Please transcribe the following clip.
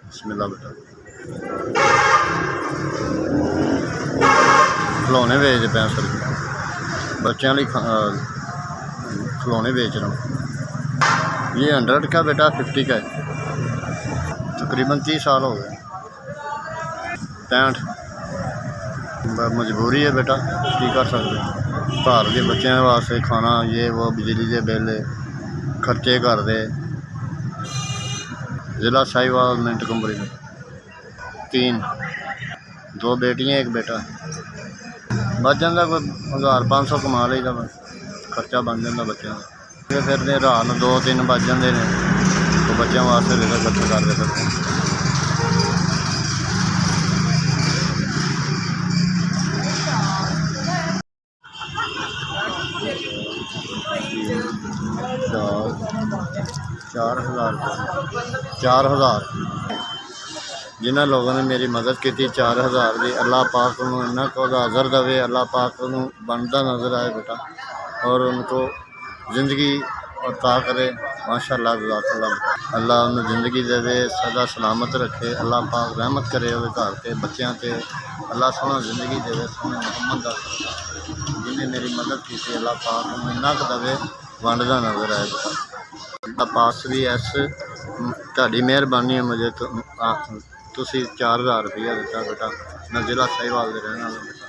बिस्मिल्लाह बेटा। खिलौने बेचते पे सर, बच्चों लिए खिलौने बेच रहा हूँ। ये 100 का बेटा 50 का है, तकरीबन 30 साल हो गए। 65 मजबूरी है बेटा, की कर सकते। घर के बच्चों वास्ते खाना ये वो बिजली के बिल खर्चे करते। ज़िला साहिवाल मिनट कंपनी में 3, 2 बेटियाँ 1 बेटा। बच जाता कोई 1500 कमा लीदा, खर्चा बन जाता बच्चों का। फिर रात 2-3 बज जाते हैं, तो बच्चों वास्ते फिर खर्चा करते फिरते। चार हज़ार 4000 जिन्होंने लोगों ने मेरी मदद की थी 4000 की। अल्लाह पाक उन्होंने इन्ना को हाज़र दवे, अल्लाह पाक उन्होंने बनता नज़र आए बेटा, और उनको ज़िंदगी अता करे। माशाअल्लाह जज़ाकल्लाह बेटा, अल्लाह उन्हें ज़िंदगी देवे, सदा सलामत रखे। अल्लाह पाक रहमत करे उन्हें घर के बच्चों से। अल्लाह सोहना ज़िंदगी देवे, सोहने मोहम्मद दा जिन्हें मेरी मदद की थी। अल्लाह पाक उन्हें इन्ना क दवे, वंडदा नज़र आए बेटा। अल्लाह पास भी ऐस ताड़ी मेहरबानी है, मुझे तो तुसी 4000 रुपया दिता बेटा। मैं ज़िला साहिवाल दे रहने वाला बेटा।